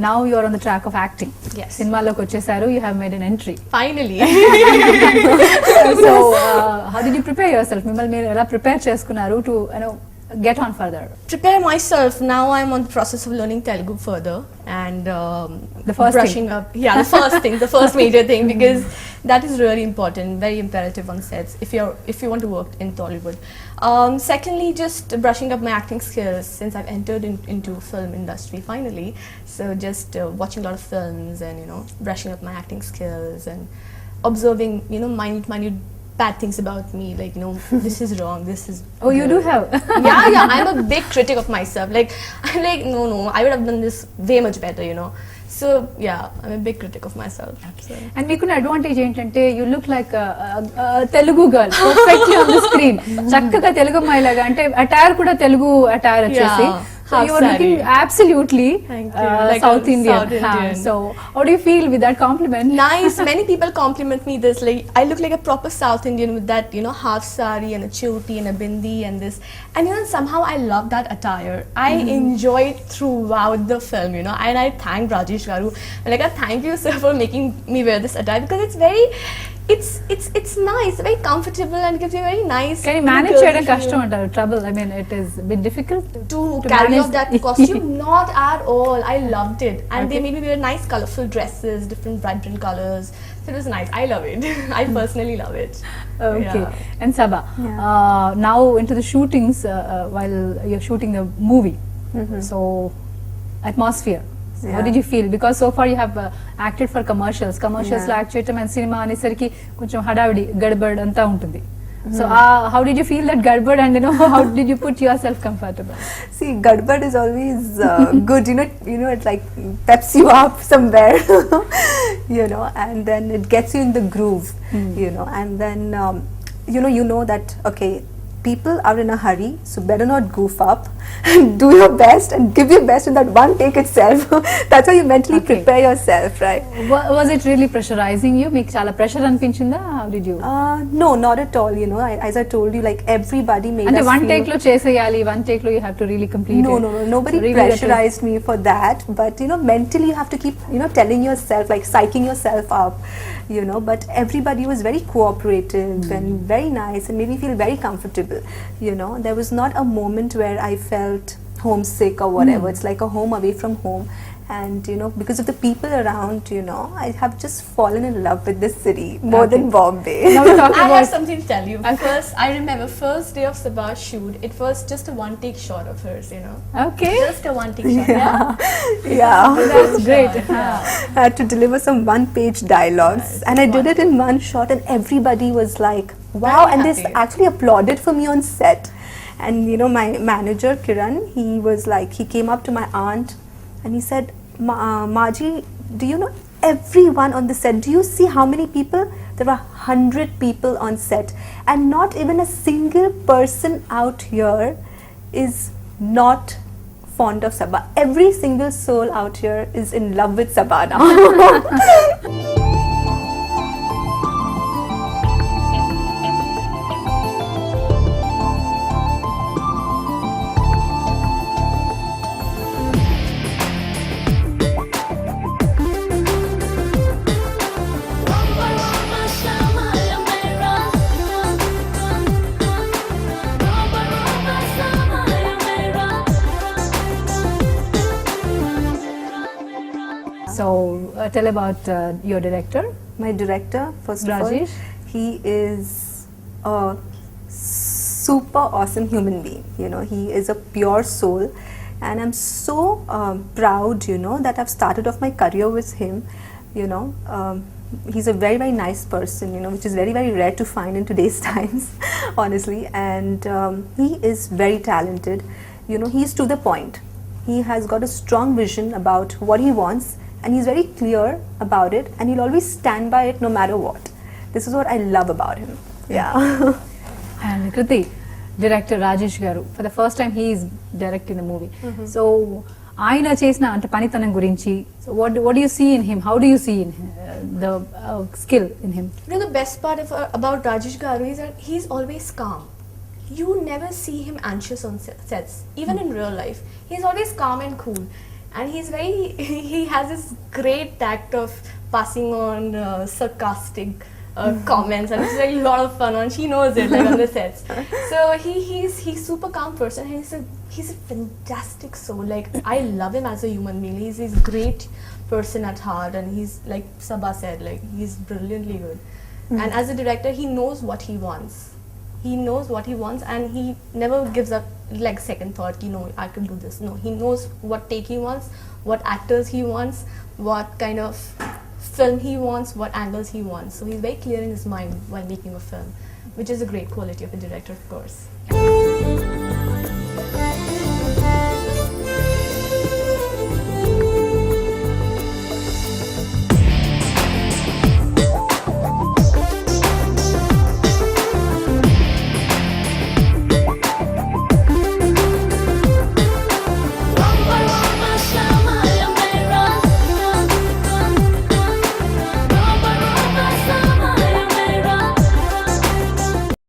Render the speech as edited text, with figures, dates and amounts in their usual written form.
Now you are on the track of acting. Yes. సినిమాలోకి వచ్చేసారు. You have made an entry. Finally. So how did you prepare yourself? మిమ్మల్ని మీరు ఎలా prepare చేసుకున్నారు to get on further? Prepare myself. Now I'm on the process of learning Telugu further and The first brushing up. Yeah, the first thing, the first major thing, because that is really important, very imperative on sets if you want to work in Tollywood. Secondly, just brushing up my acting skills since I've entered into film industry finally. So just watching a lot of films and brushing up my acting skills and observing minute bad things about me, like this is wrong, this is Oh, you good. do have. yeah, I'm a big critic of myself. Like I'm like no, I would have done this way much better, So yeah, I'm a big critic of myself. So. And మీకున్న advantage ఏంటంటే you look like Telugu girl perfectly on the screen. చక్కగా తెలుగు అమ్మాయిలాగా, అంటే attire కూడా Telugu attire వచ్చేసి. So you are looking absolutely Like South Indian. South Indian. So how do you feel with that compliment? Nice. Many people compliment me this, like I look like a proper South Indian with that half sari and a choti and a bindi and this, and somehow I love that attire. I enjoy it throughout the film, and I thank Rajesh Garu, like I thank you sir for making me wear this attire, because it's very it's nice, very comfortable, and gives you very nice. Can you manage చేయడం కష్టం అంటారు? Trouble, I mean it is a bit difficult to carry manage out that costume. Not at all. I loved it, and they made me wear nice colorful dresses, different vibrant colors. So it was nice. I love it. I personally love it. Okay. And Sabha, now into the shootings, while you're shooting the movie, so atmosphere, what did you feel? Because so far you have acted for commercials లో act చేయటం and cinema అనేసరికి కొంచెం హడావిడి గడబడ్ అంతా ఉంటుంది. So how did you feel that gadbad, and how did you put yourself comfortable? See, gadbad is always good, it like peps you up somewhere, and then it gets you in the groove, and then you know that okay, people are in a hurry, so better not goof up. Do your best and give your best in that one take itself. That's how you mentally prepare yourself, right? Was it really pressurizing you? Meeku chaala pressure anpinchinda? How did you? No, not at all. As I told you, like everybody made అంటే us one feel. take లో చేసేయాలి, one take లో you have to really complete No, it. no, no. Nobody Really pressurized me for that. But mentally you have to keep telling yourself, like psyching yourself up. But everybody was very cooperative and very nice and made me feel very comfortable. There was not a moment where I felt homesick or whatever. It's like a home away from home. And because of the people around, I have just fallen in love with this city more than Bombay. Now we talk I have about something to tell you. First, I remember first day of Sabha's shoot. It was just a one take shot of hers, okay. Just a one take shot. Yeah. That's great. I had to deliver some one-page dialogues, and I did it in one shot, and everybody was like, "Wow!" Very and they happy. actually applauded for me on set. And my manager Kiran, he was like, he came up to my aunt, and he said, "Maji, do you know everyone on the set? Do you see how many people? There were 100 people on set, and not even a single person out here is not fond of Sabha. Every single soul out here is in love with Sabha now." So tell about your director. My director, first of Rajesh. all, he is a super awesome human being. He is a pure soul, and I'm so proud, that I've started off my career with him. He's a very, very nice person, which is very, very rare to find in today's times, honestly. And he is very talented. He's to the point. He has got a strong vision about what he wants, and he's very clear about it, and he'll always stand by it no matter what. This is what I love about him. Yeah. And Kriti, director Rajesh Garu, for the first time he is directing the movie. So ఆయన చేసిన అంటే పనితనం గురించి, so what do you see in him? How do you see in him, the skill in him? The best part about Rajesh Garu is that he's always calm. You never see him anxious on sets, even in real life. He's always calm and cool. and he's very he has this great tact of passing on sarcastic comments, and it's like a lot of fun on. She knows it, like on the sets. So he's super calm person, and he's a fantastic soul. Like I love him as a human being. He's great person at heart, and he's like Sabha said, like he's brilliantly good. And as a director, he knows what he wants. He knows what he wants, and he never gives up like second thought, you know, I can do this. No, he knows what take he wants, what actors he wants, what kind of film he wants, what angles he wants. So he's very clear in his mind while making a film, which is a great quality of a director, of course.